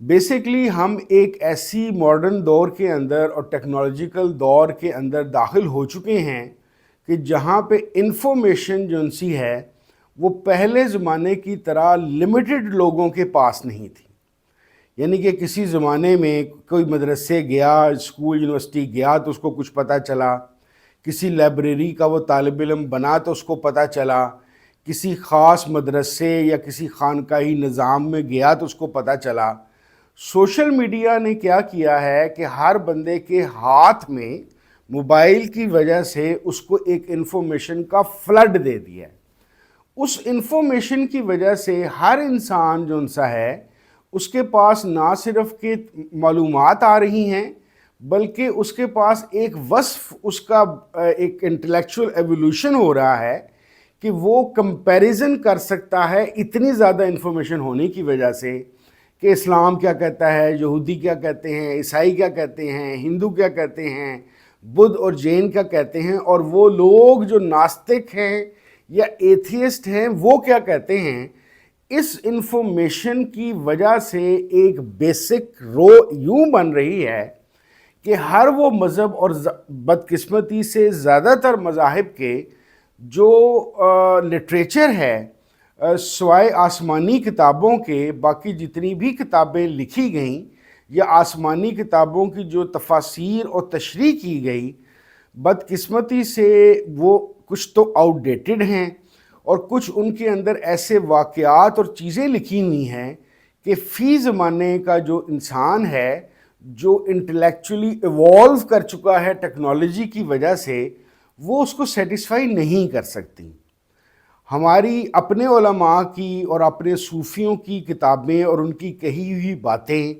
Basically ہم ایک ایسی ماڈرن دور کے اندر اور ٹیکنالوجیکل دور کے اندر داخل ہو چکے ہیں کہ جہاں پہ انفارمیشن جو سی ہے وہ پہلے زمانے کی طرح لمیٹڈ لوگوں کے پاس نہیں تھی. یعنی کہ کسی زمانے میں کوئی مدرسے گیا، اسکول یونیورسٹی گیا تو اس کو کچھ پتہ چلا، کسی لائبریری کا وہ طالب علم بنا تو اس کو پتہ چلا، کسی خاص مدرسے یا کسی خانقاہی نظام میں گیا تو اس کو پتہ چلا. سوشل میڈیا نے کیا کیا ہے کہ ہر بندے کے ہاتھ میں موبائل کی وجہ سے اس کو ایک انفارمیشن کا فلڈ دے دیا ہے. اس انفارمیشن کی وجہ سے ہر انسان جو سا ہے اس کے پاس نہ صرف کہ معلومات آ رہی ہیں بلکہ اس کے پاس ایک وصف، اس کا ایک انٹلیکچول ایولیوشن ہو رہا ہے کہ وہ کمپیریزن کر سکتا ہے اتنی زیادہ انفارمیشن ہونے کی وجہ سے کہ اسلام کیا کہتا ہے، یہودی کیا کہتے ہیں، عیسائی کیا کہتے ہیں، ہندو کیا کہتے ہیں، بدھ اور جین کیا کہتے ہیں، اور وہ لوگ جو ناستک ہیں یا ایتھیسٹ ہیں وہ کیا کہتے ہیں. اس انفارمیشن کی وجہ سے ایک بیسک رو یوں بن رہی ہے کہ ہر وہ مذہب، اور بدقسمتی سے زیادہ تر مذاہب کے جو لٹریچر ہے سوائے آسمانی کتابوں کے، باقی جتنی بھی کتابیں لکھی گئیں یا آسمانی کتابوں کی جو تفاسیر اور تشریح کی گئی، بدقسمتی سے وہ کچھ تو آؤٹ ڈیٹڈ ہیں اور کچھ ان کے اندر ایسے واقعات اور چیزیں لکھی ہوئی ہیں کہ فی زمانے کا جو انسان ہے جو انٹلیکچولی ایوالو کر چکا ہے ٹیکنالوجی کی وجہ سے، وہ اس کو سیٹسفائی نہیں کر سکتی. ہماری اپنے علماء کی اور اپنے صوفیوں کی کتابیں اور ان کی کہی ہوئی باتیں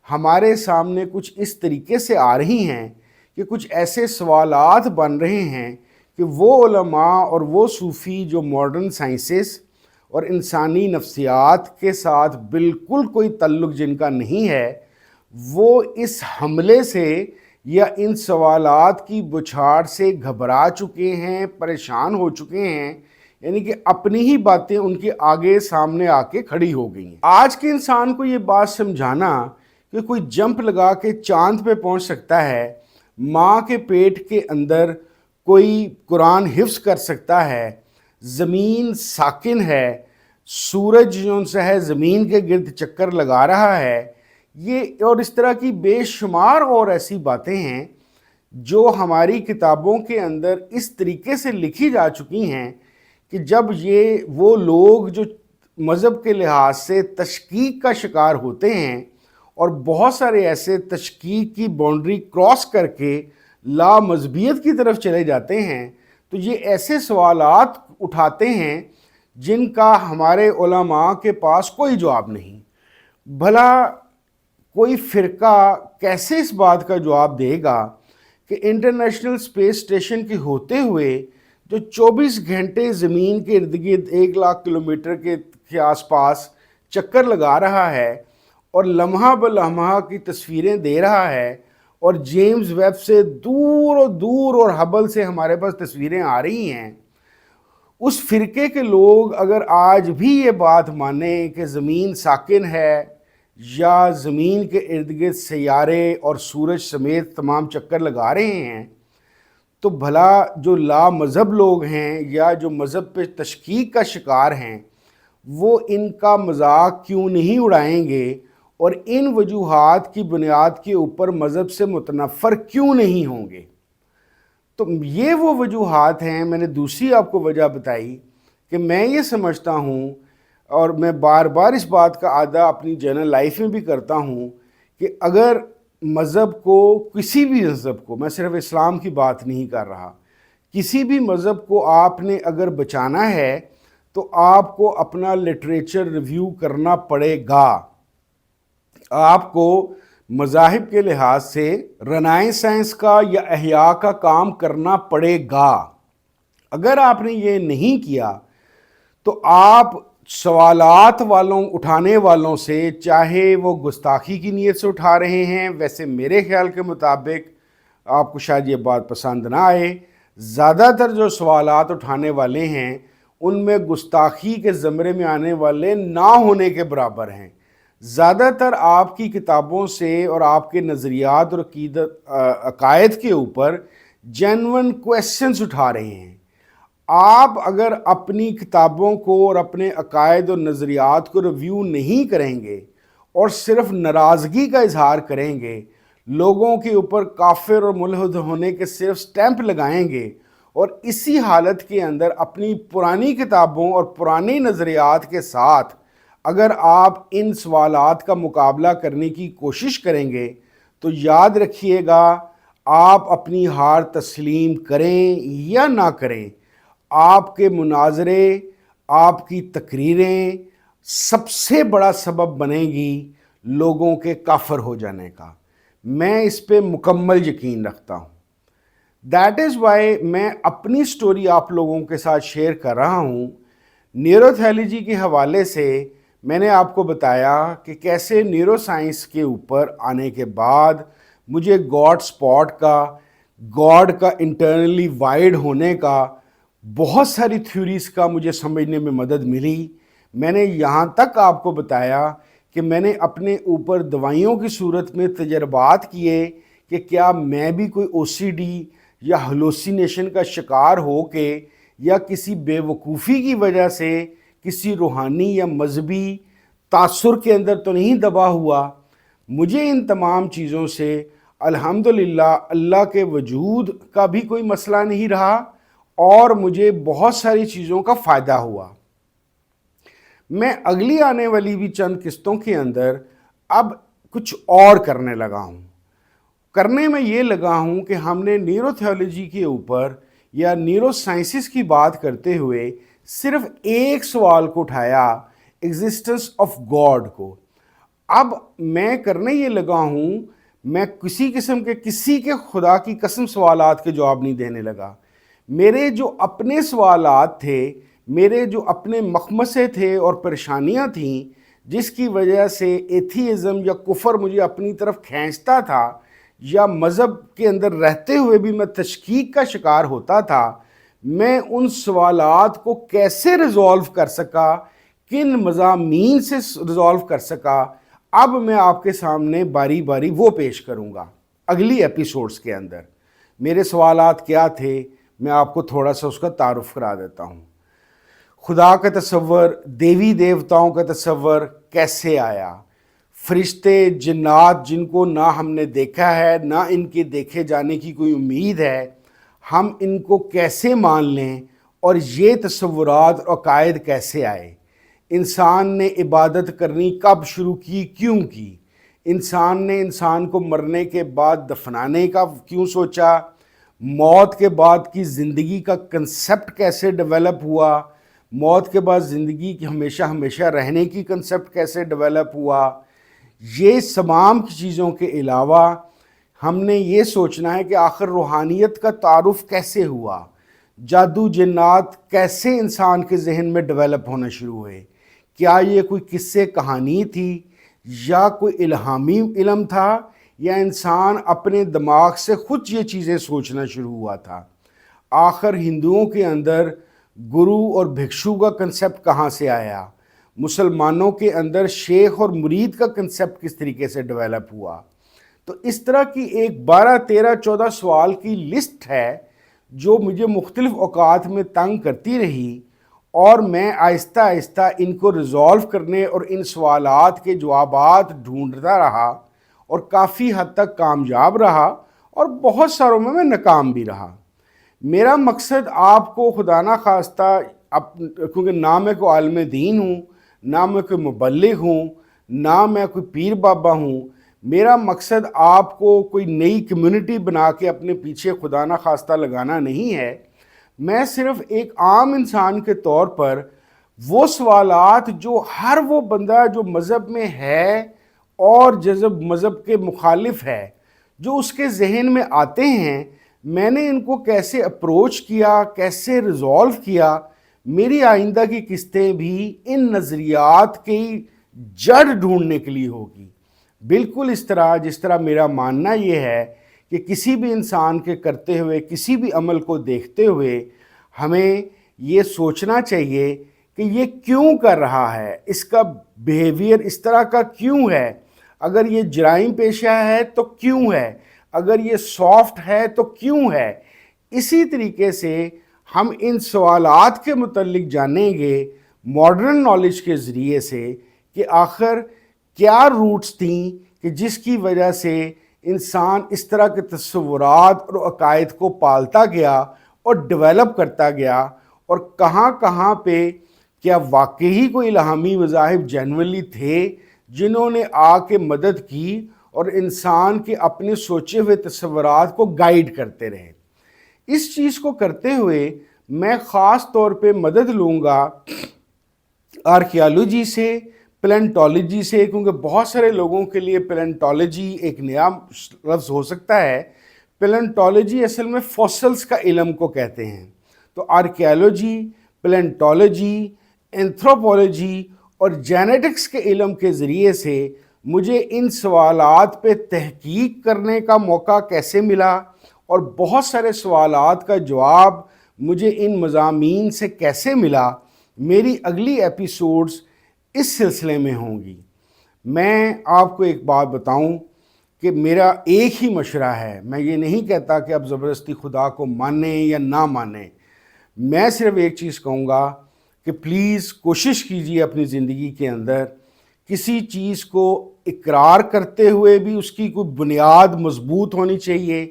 ہمارے سامنے کچھ اس طریقے سے آ رہی ہیں کہ کچھ ایسے سوالات بن رہے ہیں کہ وہ علماء اور وہ صوفی جو ماڈرن سائنسز اور انسانی نفسیات کے ساتھ بالکل کوئی تعلق جن کا نہیں ہے، وہ اس حملے سے یا ان سوالات کی بچھاڑ سے گھبرا چکے ہیں، پریشان ہو چکے ہیں. یعنی کہ اپنی ہی باتیں ان کے آگے سامنے آ کے کھڑی ہو گئی ہیں. آج کے انسان کو یہ بات سمجھانا کہ کوئی جمپ لگا کے چاند پہ پہنچ سکتا ہے، ماں کے پیٹ کے اندر کوئی قرآن حفظ کر سکتا ہے، زمین ساکن ہے، سورج جو سا ہے زمین کے گرد چکر لگا رہا ہے، یہ اور اس طرح کی بے شمار اور ایسی باتیں ہیں جو ہماری کتابوں کے اندر اس طریقے سے لکھی جا چکی ہیں کہ جب یہ وہ لوگ جو مذہب کے لحاظ سے تشکیک کا شکار ہوتے ہیں اور بہت سارے ایسے تشکیک کی باؤنڈری کراس کر کے لا مذہبیت کی طرف چلے جاتے ہیں، تو یہ ایسے سوالات اٹھاتے ہیں جن کا ہمارے علماء کے پاس کوئی جواب نہیں. بھلا کوئی فرقہ کیسے اس بات کا جواب دے گا کہ انٹرنیشنل اسپیس اسٹیشن کے ہوتے ہوئے جو 24 گھنٹے زمین کے ارد گرد 1,00,000 کلومیٹر کے آس پاس چکر لگا رہا ہے اور لمحہ بلمحہ کی تصویریں دے رہا ہے، اور جیمز ویب سے دور اور ہبل سے ہمارے پاس تصویریں آ رہی ہیں، اس فرقے کے لوگ اگر آج بھی یہ بات مانیں کہ زمین ساکن ہے یا زمین کے ارد گرد سیارے اور سورج سمیت تمام چکر لگا رہے ہیں، تو بھلا جو لا مذہب لوگ ہیں یا جو مذہب پہ تشکیک کا شکار ہیں وہ ان کا مذاق کیوں نہیں اڑائیں گے اور ان وجوہات کی بنیاد کے اوپر مذہب سے متنفر کیوں نہیں ہوں گے؟ تو یہ وہ وجوہات ہیں. میں نے دوسری آپ کو وجہ بتائی کہ میں یہ سمجھتا ہوں، اور میں بار بار اس بات کا اعادہ اپنی جنرل لائف میں بھی کرتا ہوں، کہ اگر مذہب کو، کسی بھی مذہب کو، میں صرف اسلام کی بات نہیں کر رہا، کسی بھی مذہب کو آپ نے اگر بچانا ہے تو آپ کو اپنا لٹریچر ریویو کرنا پڑے گا. آپ کو مذاہب کے لحاظ سے رنائنسنس کا یا احیاء کا کام کرنا پڑے گا. اگر آپ نے یہ نہیں کیا تو آپ سوالات اٹھانے والوں سے، چاہے وہ گستاخی کی نیت سے اٹھا رہے ہیں، ویسے میرے خیال کے مطابق آپ کو شاید یہ بات پسند نہ آئے، زیادہ تر جو سوالات اٹھانے والے ہیں ان میں گستاخی کے زمرے میں آنے والے نہ ہونے کے برابر ہیں. زیادہ تر آپ کی کتابوں سے اور آپ کے نظریات اور عقائد کے اوپر جینون کویسچنز اٹھا رہے ہیں۔ آپ اگر اپنی کتابوں کو اور اپنے عقائد اور نظریات کو ریویو نہیں کریں گے اور صرف ناراضگی کا اظہار کریں گے، لوگوں کے اوپر کافر اور ملحد ہونے کے صرف سٹیمپ لگائیں گے، اور اسی حالت کے اندر اپنی پرانی کتابوں اور پرانے نظریات کے ساتھ اگر آپ ان سوالات کا مقابلہ کرنے کی کوشش کریں گے، تو یاد رکھیے گا، آپ اپنی ہار تسلیم کریں یا نہ کریں، آپ کے مناظرے، آپ کی تقریریں سب سے بڑا سبب بنیں گی لوگوں کے کافر ہو جانے کا۔ میں اس پہ مکمل یقین رکھتا ہوں۔ دیٹ از وائی میں اپنی سٹوری آپ لوگوں کے ساتھ شیئر کر رہا ہوں۔ نیوروتھیولوجی کے حوالے سے میں نے آپ کو بتایا کہ کیسے نیورو سائنس کے اوپر آنے کے بعد مجھے گاڈ سپاٹ کا، گاڈ کا انٹرنلی وائڈ ہونے کا، بہت ساری تھیوریز کا مجھے سمجھنے میں مدد ملی۔ میں نے یہاں تک آپ کو بتایا کہ میں نے اپنے اوپر دوائیوں کی صورت میں تجربات کیے کہ کیا میں بھی کوئی او سی ڈی یا ہلوسینیشن کا شکار ہو کے یا کسی بے وقوفی کی وجہ سے کسی روحانی یا مذہبی تاثر کے اندر تو نہیں دبا ہوا۔ مجھے ان تمام چیزوں سے الحمدللہ اللہ کے وجود کا بھی کوئی مسئلہ نہیں رہا، اور مجھے بہت ساری چیزوں کا فائدہ ہوا۔ میں اگلی آنے والی بھی چند قسطوں کے اندر اب کچھ اور کرنے لگا ہوں۔ کرنے میں یہ لگا ہوں کہ ہم نے نیوروتھیولوجی کے اوپر یا نیورو سائنسز کی بات کرتے ہوئے صرف ایک سوال کو اٹھایا، ایگزسٹنس آف گاڈ کو۔ اب میں کرنے یہ لگا ہوں، میں کسی قسم کے کسی کے خدا کی قسم سوالات کے جواب نہیں دینے لگا۔ میرے جو اپنے سوالات تھے، میرے جو اپنے مخمصے تھے اور پریشانیاں تھیں، جس کی وجہ سے ایتھیزم یا کفر مجھے اپنی طرف کھینچتا تھا، یا مذہب کے اندر رہتے ہوئے بھی میں تشکیک کا شکار ہوتا تھا، میں ان سوالات کو کیسے ریزولو کر سکا، کن مضامین سے ریزولو کر سکا، اب میں آپ کے سامنے باری باری وہ پیش کروں گا اگلی ایپیسوڈز کے اندر۔ میرے سوالات کیا تھے، میں آپ کو تھوڑا سا اس کا تعارف کرا دیتا ہوں۔ خدا کا تصور، دیوی دیوتاؤں کا تصور کیسے آیا؟ فرشتے، جنات جن کو نہ ہم نے دیکھا ہے، نہ ان کے دیکھے جانے کی کوئی امید ہے، ہم ان کو کیسے مان لیں، اور یہ تصورات اور عقائد کیسے آئے؟ انسان نے عبادت کرنی کب شروع کی، کیوں کی؟ انسان نے انسان کو مرنے کے بعد دفنانے کا کیوں سوچا؟ موت کے بعد کی زندگی کا کنسپٹ کیسے ڈیولپ ہوا؟ موت کے بعد زندگی کی ہمیشہ ہمیشہ رہنے کی کنسپٹ کیسے ڈیولپ ہوا؟ یہ تمام چیزوں کے علاوہ ہم نے یہ سوچنا ہے کہ آخر روحانیت کا تعارف کیسے ہوا؟ جادو جنات کیسے انسان کے ذہن میں ڈیولپ ہونا شروع ہوئے؟ کیا یہ کوئی قصے کہانی تھی، یا کوئی الہامی علم تھا، یا انسان اپنے دماغ سے خود یہ چیزیں سوچنا شروع ہوا تھا؟ آخر ہندوؤں کے اندر گرو اور بھکشو کا کنسپٹ کہاں سے آیا؟ مسلمانوں کے اندر شیخ اور مرید کا کنسپٹ کس طریقے سے ڈیولپ ہوا؟ تو اس طرح کی ایک 12، 13، 14 سوال کی لسٹ ہے جو مجھے مختلف اوقات میں تنگ کرتی رہی، اور میں آہستہ آہستہ ان کو ریزولو کرنے اور ان سوالات کے جوابات ڈھونڈتا رہا، اور کافی حد تک کامیاب رہا، اور بہت ساروں میں ناکام بھی رہا۔ میرا مقصد آپ کو خدا نہ خواستہ، کیونکہ نہ میں کوئی عالم دین ہوں، نہ میں کوئی مبلغ ہوں، نہ میں کوئی پیر بابا ہوں، میرا مقصد آپ کو کوئی نئی کمیونٹی بنا کے اپنے پیچھے خدا نہ خواستہ لگانا نہیں ہے۔ میں صرف ایک عام انسان کے طور پر وہ سوالات جو ہر وہ بندہ جو مذہب میں ہے اور جذب مذہب کے مخالف ہے، جو اس کے ذہن میں آتے ہیں، میں نے ان کو کیسے اپروچ کیا، کیسے ریزولو کیا۔ میری آئندہ کی قسطیں بھی ان نظریات کی جڑ ڈھونڈنے کے لیے ہوگی، بالکل اس طرح جس طرح میرا ماننا یہ ہے کہ کسی بھی انسان کے کرتے ہوئے، کسی بھی عمل کو دیکھتے ہوئے ہمیں یہ سوچنا چاہیے کہ یہ کیوں کر رہا ہے، اس کا بیہیویئر اس طرح کا کیوں ہے، اگر یہ جرائم پیشہ ہے تو کیوں ہے، اگر یہ سافٹ ہے تو کیوں ہے۔ اسی طریقے سے ہم ان سوالات کے متعلق جانیں گے ماڈرن نالج کے ذریعے سے کہ آخر کیا روٹس تھیں کہ جس کی وجہ سے انسان اس طرح کے تصورات اور عقائد کو پالتا گیا اور ڈیولپ کرتا گیا، اور کہاں کہاں پہ کیا واقعی کوئی الہامی مذاہب جینولی تھے جنہوں نے آ کے مدد کی اور انسان کے اپنے سوچے ہوئے تصورات کو گائیڈ کرتے رہے۔ اس چیز کو کرتے ہوئے میں خاص طور پہ مدد لوں گا آرکیالوجی سے، پیلنٹالوجی سے، کیونکہ بہت سارے لوگوں کے لیے پیلنٹالوجی ایک نیا لفظ ہو سکتا ہے۔ پیلنٹالوجی اصل میں فوسلز کا علم کو کہتے ہیں، تو آرکیالوجی، پیلنٹالوجی، اینتھروپولوجی اور جینیٹکس کے علم کے ذریعے سے مجھے ان سوالات پہ تحقیق کرنے کا موقع کیسے ملا، اور بہت سارے سوالات کا جواب مجھے ان مضامین سے کیسے ملا، میری اگلی ایپیسوڈز اس سلسلے میں ہوں گی۔ میں آپ کو ایک بات بتاؤں کہ میرا ایک ہی مشورہ ہے، میں یہ نہیں کہتا کہ آپ زبردستی خدا کو مانیں یا نہ مانیں، میں صرف ایک چیز کہوں گا کہ پلیز کوشش کیجیے اپنی زندگی کے اندر کسی چیز کو اقرار کرتے ہوئے بھی اس کی کوئی بنیاد مضبوط ہونی چاہیے،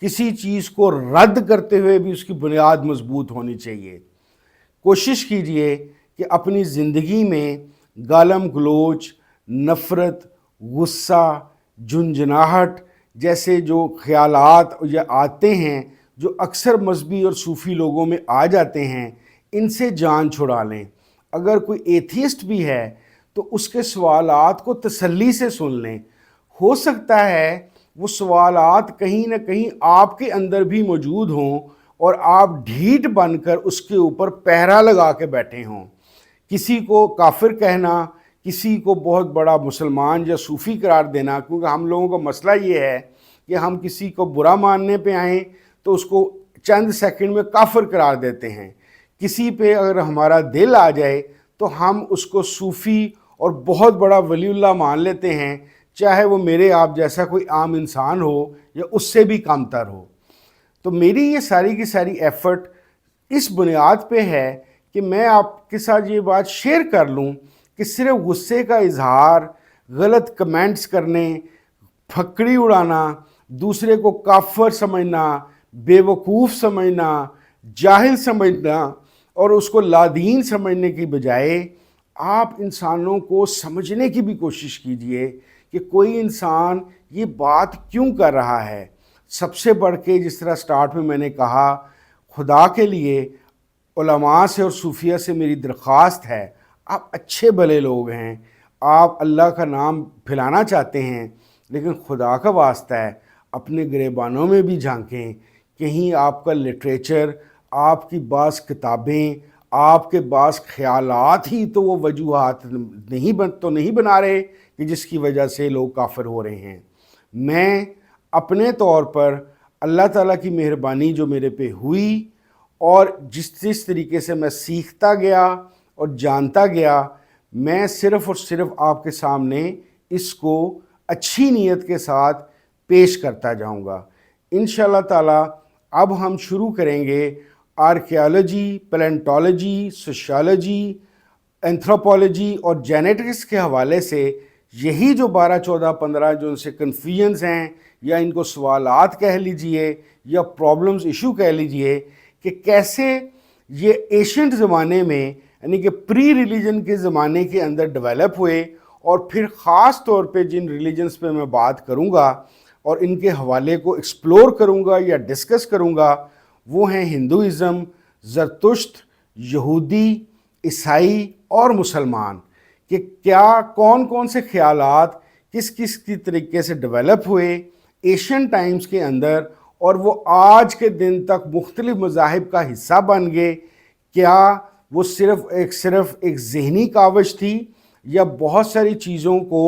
کسی چیز کو رد کرتے ہوئے بھی اس کی بنیاد مضبوط ہونی چاہیے۔ کوشش کیجئے کہ اپنی زندگی میں گالم گلوچ، نفرت، غصہ، جھنجھناہٹ جیسے جو خیالات یا آتے ہیں جو اکثر مذہبی اور صوفی لوگوں میں آ جاتے ہیں، ان سے جان چھڑا لیں۔ اگر کوئی ایتھیسٹ بھی ہے تو اس کے سوالات کو تسلی سے سن لیں، ہو سکتا ہے وہ سوالات کہیں نہ کہیں آپ کے اندر بھی موجود ہوں اور آپ ڈھیٹ بن کر اس کے اوپر پہرا لگا کے بیٹھے ہوں۔ کسی کو کافر کہنا، کسی کو بہت بڑا مسلمان یا صوفی قرار دینا، کیونکہ ہم لوگوں کا مسئلہ یہ ہے کہ ہم کسی کو برا ماننے پہ آئیں تو اس کو چند سیکنڈ میں کافر قرار دیتے ہیں، کسی پہ اگر ہمارا دل آ جائے تو ہم اس کو صوفی اور بہت بڑا ولی اللہ مان لیتے ہیں، چاہے وہ میرے آپ جیسا کوئی عام انسان ہو یا اس سے بھی کم تر ہو۔ تو میری یہ ساری کی ساری ایفرٹ اس بنیاد پہ ہے کہ میں آپ کے ساتھ یہ بات شیئر کر لوں کہ صرف غصے کا اظہار، غلط کمنٹس کرنے، پھکڑی اڑانا، دوسرے کو کافر سمجھنا، بے وقوف سمجھنا، جاہل سمجھنا اور اس کو لادین سمجھنے کی بجائے آپ انسانوں کو سمجھنے کی بھی کوشش کیجئے کہ کوئی انسان یہ بات کیوں کر رہا ہے۔ سب سے بڑھ کے جس طرح سٹارٹ میں نے کہا، خدا کے لیے علماء سے اور صوفیہ سے میری درخواست ہے، آپ اچھے بھلے لوگ ہیں، آپ اللہ کا نام پھیلانا چاہتے ہیں، لیکن خدا کا واسطہ ہے اپنے گریبانوں میں بھی جھانکیں، کہیں آپ کا لٹریچر، آپ کی بعض کتابیں، آپ کے بعض خیالات ہی تو وہ وجوہات نہیں بنا رہے کہ جس کی وجہ سے لوگ کافر ہو رہے ہیں۔ میں اپنے طور پر اللہ تعالیٰ کی مہربانی جو میرے پہ ہوئی اور جس طریقے سے میں سیکھتا گیا اور جانتا گیا، میں صرف اور صرف آپ کے سامنے اس کو اچھی نیت کے ساتھ پیش کرتا جاؤں گا۔ انشاءاللہ تعالیٰ اب ہم شروع کریں گے آرکیالوجی، پیلنٹالوجی، سوشیالوجی، اینتھروپولوجی اور جینیٹکس کے حوالے سے یہی جو 12، 14، 15 جو ان سے کنفیوژنز ہیں یا ان کو سوالات کہہ لیجئے یا پرابلمز ایشو کہہ لیجئے، کہ کیسے یہ ایشینٹ زمانے میں یعنی کہ پری ریلیجن کے زمانے کے اندر ڈیولپ ہوئے، اور پھر خاص طور پہ جن ریلیجنز پہ میں بات کروں گا اور ان کے حوالے کو ایکسپلور کروں گا یا ڈسکس کروں گا، وہ ہیں ہندوازم، زرتشت، یہودی، عیسائی اور مسلمان، کہ کیا کون سے خیالات کس کی طریقے سے ڈیولپ ہوئے ایشین ٹائمز کے اندر، اور وہ آج کے دن تک مختلف مذاہب کا حصہ بن گئے۔ کیا وہ صرف ایک ذہنی کاوش تھی، یا بہت ساری چیزوں کو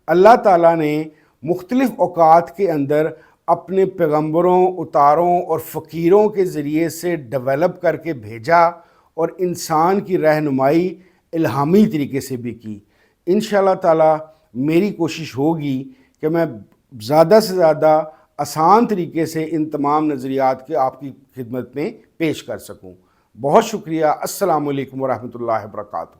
اللہ تعالیٰ نے مختلف اوقات کے اندر اپنے پیغمبروں، اتاروں اور فقیروں کے ذریعے سے ڈیولپ کر کے بھیجا، اور انسان کی رہنمائی الہامی طریقے سے بھی کی۔ انشاءاللہ تعالی میری کوشش ہوگی کہ میں زیادہ سے زیادہ آسان طریقے سے ان تمام نظریات کے آپ کی خدمت میں پیش کر سکوں۔ بہت شکریہ۔ السلام علیکم ورحمۃ اللہ وبرکاتہ۔